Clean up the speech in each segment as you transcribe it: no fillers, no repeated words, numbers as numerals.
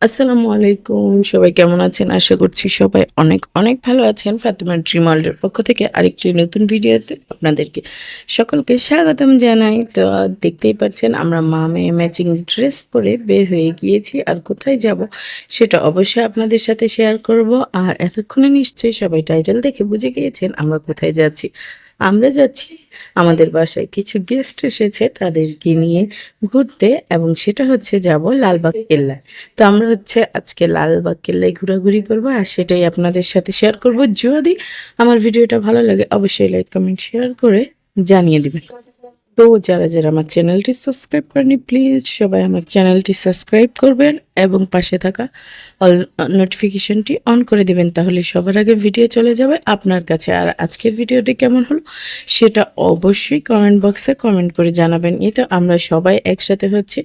আসসালামু আলাইকুম। সবাই কেমন আছেন? আশা করছি সবাই অনেক, অনেক ভালো আছেন। ফাতেমা ড্রিম ওয়ার্ল্ডের পক্ষ থেকে আরেকটি নতুন ভিডিওতে আপনাদেরকে সকলকে স্বাগতম জানাই। তো দেখতেই পাচ্ছেন আমরা মা-মেয়ে ম্যাচিং ড্রেস পরে বের হয়ে গিয়েছি। আর কোথায় যাব সেটা অবশ্যই আপনাদের সাথে শেয়ার করব। আর এতক্ষণে নিশ্চয়ই সবাই টাইটেল দেখে বুঝে গিয়েছেন আমরা কোথায় যাচ্ছি। আমরা যাচ্ছি আমাদের বাসায় কিছু গেস্ট এসেছে তাদেরকে নিয়ে ঘুরতে এবং সেটা হচ্ছে যাব লালবাগ কেল্লায়। তো আমরা হচ্ছে আজকে লালবাগ কেল্লায় ঘোরাঘুরি করব আর সেটাই আপনাদের সাথে শেয়ার করব। যদি আমার ভিডিওটা ভালো লাগে অবশ্যই লাইক, কমেন্ট, শেয়ার করে জানিয়ে দিবেন। তো যারা আমার চ্যানেলটি সাবস্ক্রাইব করেনি প্লিজ সবাই আমার চ্যানেলটি সাবস্ক্রাইব করবেন এবং পাশে থাকা অল নোটিফিকেশনটি অন করে দিবেন, তাহলে সবার আগে ভিডিও চলে যাবে আপনার কাছে। আর আজকের ভিডিওটি কেমন হলো সেটা অবশ্যই কমেন্ট বক্সে কমেন্ট করে জানাবেন। এই তো আমরা সবাই একসাথে হচ্ছে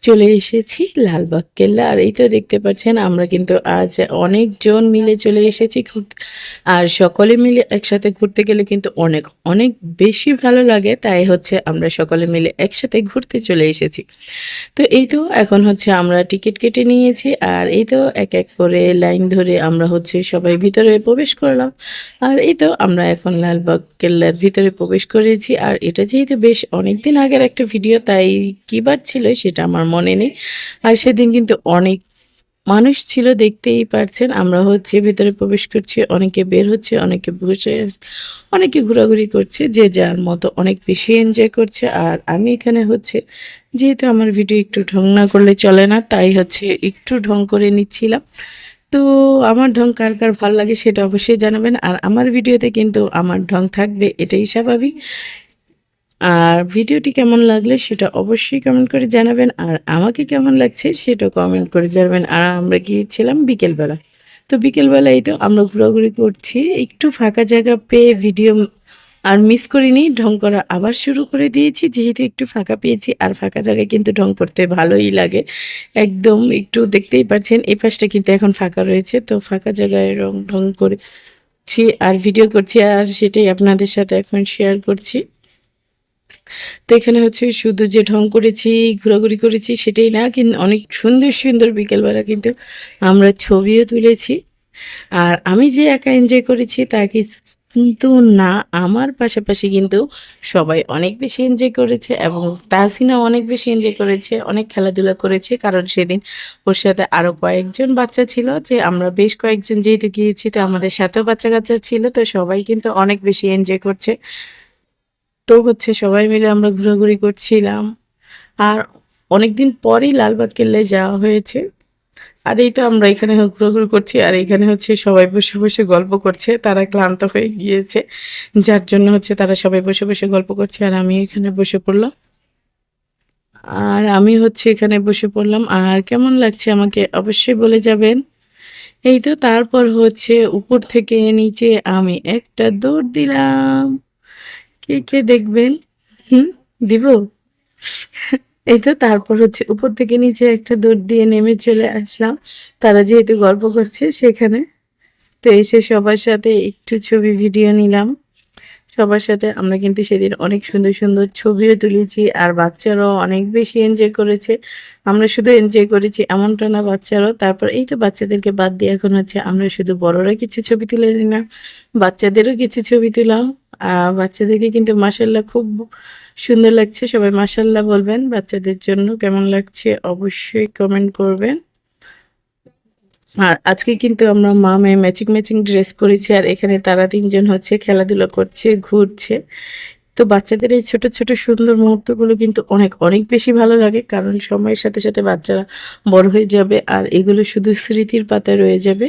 চলে এসেছি লালবাগ কেল্লা। আর এই তো দেখতে পাচ্ছেন আমরা কিন্তু আজ অনেকজন মিলে চলে এসেছি ঘুরতে। আর সকলে মিলে একসাথে ঘুরতে গেলে কিন্তু অনেক অনেক বেশি ভালো লাগে, তাই হচ্ছে আমরা সকলে মিলে একসাথে ঘুরতে চলে এসেছি। তো এই তো এখন হচ্ছে আমরা টিকিট কেটে নিয়েছি আর এই তো এক এক করে লাইন ধরে আমরা হচ্ছে সবাই ভিতরে প্রবেশ করলাম। আর এই তো আমরা এখন লালবাগ কেল্লার ভিতরে প্রবেশ করেছি। আর এটা যেহেতু বেশ অনেকদিন আগের একটা ভিডিও, তাই কী বার ছিল সেটা আমার মনে নেই। আর সেদিন কিন্তু অনেক মানুষ ছিল, দেখতেই পারছেন। আমরা হচ্ছে ভেতরে প্রবেশ করছি, অনেকে বের হচ্ছে, অনেকে বসে আছে, অনেকে ঘোরাঘুরি করছে, যে যার মতো অনেক বেশি এনজয় করছে। আর আমি এখানে হচ্ছে যেহেতু আমার ভিডিও একটু ঢং না করলে চলে না, তাই হচ্ছে একটু ঢং করে নিচ্ছিলাম। তো আমার ঢং কার কার ভাল লাগে সেটা অবশ্যই জানাবেন। আর আমার ভিডিওতে কিন্তু আমার ঢং থাকবে, এটাই স্বাভাবিক। আর ভিডিওটি কেমন লাগলে সেটা অবশ্যই কমেন্ট করে জানাবেন। আর আমাকে কেমন লাগছে সেটাও কমেন্ট করে জানাবেন। আর আমরা গিয়েছিলাম বিকেলবেলা। তো বিকেলবেলা এই তো আমরা ঘোরাঘুরি করছি। একটু ফাঁকা জায়গা পেয়ে ভিডিও আর মিস করিনি, ঢং করা আবার শুরু করে দিয়েছি যেহেতু একটু ফাঁকা পেয়েছি। আর ফাঁকা জায়গায় কিন্তু ঢং করতে ভালোই লাগে। একদম একটু দেখতেই পাচ্ছেন এই পাশটা কিন্তু এখন ফাঁকা রয়েছে। তো ফাঁকা জায়গায় ঢং করছি আর ভিডিও করছি আর সেটাই আপনাদের সাথে এখন শেয়ার করছি। তো এখানে হচ্ছে শুধু যে ঢং করেছি, ঘোরাঘুরি করেছি সেটাই না, কিন্তু অনেক সুন্দর, সুন্দর বিকেলবেলা কিন্তু আমরা ছবিও তুলেছি। আর আমি যে একা এনজয় করেছি তা কিন্তু না, আমার পাশাপাশি কিন্তু সবাই অনেক বেশি এনজয় করেছে এবং তাহসিনা অনেক বেশি এনজয় করেছে, অনেক খেলাধুলা করেছে। কারণ সেদিন ওর সাথে আরও কয়েকজন বাচ্চা ছিল, যে আমরা বেশ কয়েকজন যেহেতু গিয়েছি তো আমাদের সাথেও বাচ্চা-কাচ্চা ছিল। তো সবাই কিন্তু অনেক বেশি এনজয় করছে। তো হচ্ছে সবাই মিলে আমরা ঘোরাঘুরি করছিলাম। আর অনেকদিন পরেই লালবাগ কেল্লায় যাওয়া হয়েছে। আর এই তো আমরা এখানে ঘোরাঘুরি করছি আর এখানে হচ্ছে সবাই বসে, বসে গল্প করছে। তারা ক্লান্ত হয়ে গিয়েছে। যার জন্য হচ্ছে তারা সবাই বসে, বসে গল্প করছে আর আমি এখানে বসে পড়লাম। আর আমি হচ্ছে এখানে বসে পড়লাম। আর কেমন লাগছে আমাকে অবশ্যই বলে যাবেন। এই তো তারপর হচ্ছে উপর থেকে নিচে আমি একটা দৌড় দিলাম। কে, কে দেখবেন? হুম, দিব? এই তো তারপর হচ্ছে উপর থেকে নিচে একটা দৌড় দিয়ে নেমে চলে আসলাম। তারা যেহেতু গল্প করছে সেখানে। তো এসে সবার সাথে একটু ছবি ভিডিও নিলাম। সবার সাথে আমরা কিন্তু সেদিন অনেক সুন্দর, সুন্দর ছবিও তুলেছি আর বাচ্চারাও অনেক বেশি এনজয় করেছে। আমরা শুধু এনজয় করেছি এমনটা না, বাচ্চারাও। তারপর এই তো বাচ্চাদেরকে বাদ দিয়ে এখন হচ্ছে আমরা শুধু বড়রা কিছু ছবি তুলে নিলাম, বাচ্চাদেরও কিছু ছবি তুললাম। বাচ্চাদেরকে কিন্তু মাশাআল্লাহ খুব সুন্দর লাগছে। সবাই মাশাআল্লাহ বলবেন। বাচ্চাদের জন্য কেমন লাগছে অবশ্যই কমেন্ট করবেন। আর আজকে কিন্তু আমরা মা-মেয়ে ম্যাচিং, ম্যাচিং ড্রেস পরেছি আর এখানে তারা ৩ জন হচ্ছে খেলাধুলা করছে, ঘুরছে। তো বাচ্চাদের এই ছোট, ছোট সুন্দর মুহূর্তগুলো কিন্তু অনেক, অনেক বেশি ভালো লাগে। কারণ সময়ের সাথে, সাথে বাচ্চারা বড় হয়ে যাবে আর এগুলো শুধু স্মৃতির পাতায় রয়ে যাবে।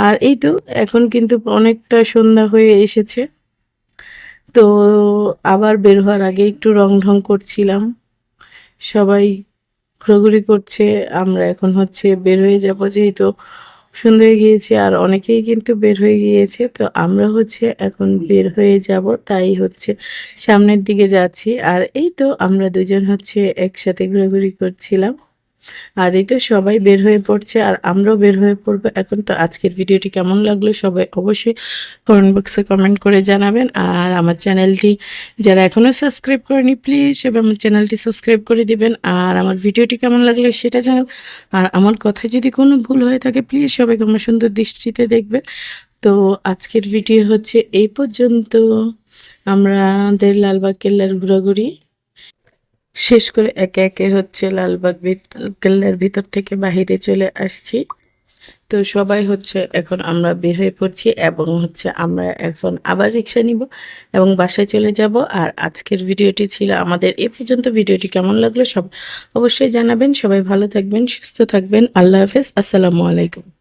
আর এই তো এখন কিন্তু অনেকটা সন্ধ্যা হয়ে এসেছে। তো আবার বের হওয়ার আগে একটু রং-ঢং করছিলাম। সবাই ঘোরাঘুরি করছে। আমরা এখন হচ্ছে বের হয়ে যাব যেহেতু সন্ধ্যা হয়ে গিয়েছে আর অনেকেই কিন্তু বের হয়ে গিয়েছে। তো আমরা হচ্ছে এখন বের হয়ে যাব। তাই হচ্ছে সামনের দিকে যাচ্ছি। আর এই তো আমরা দুজন হচ্ছে একসাথে ঘোরাঘুরি করছিলাম। আর এই তো সবাই বের হয়ে পড়ছে আর আমরাও বের হয়ে পড়বো এখন। তো আজকের ভিডিওটি কেমন লাগলো সবাই অবশ্যই কমেন্ট বক্সে কমেন্ট করে জানাবেন। আর আমার চ্যানেলটি যারা এখনও সাবস্ক্রাইব করেনি প্লিজ সবাই আমার চ্যানেলটি সাবস্ক্রাইব করে দিবেন। আর আমার ভিডিওটি কেমন লাগলো সেটা জানান। আর আমার কথায় যদি কোনো ভুল হয়ে থাকে প্লিজ সবাই আমার সুন্দর দৃষ্টিতে দেখবেন। তো আজকের ভিডিও হচ্ছে এই পর্যন্ত। আমাদের লালবাগ কেল্লার ঘোরাঘুরি শেষ করে একে একে হচ্ছে লালবাগ কেল্লার ভিতর থেকে বাহিরে চলে আসছি। তো সবাই হচ্ছে এখন আমরা বের হয়ে পড়ছি এবং হচ্ছে আমরা এখন আবার রিক্সা নিব এবং বাসায় চলে যাব। আর আজকের ভিডিওটি ছিল আমাদের এ পর্যন্ত। ভিডিওটি কেমন লাগলো সব অবশ্যই জানাবেন। সবাই ভালো থাকবেন, সুস্থ থাকবেন। আল্লাহ হাফেজ, আসসালামু আলাইকুম।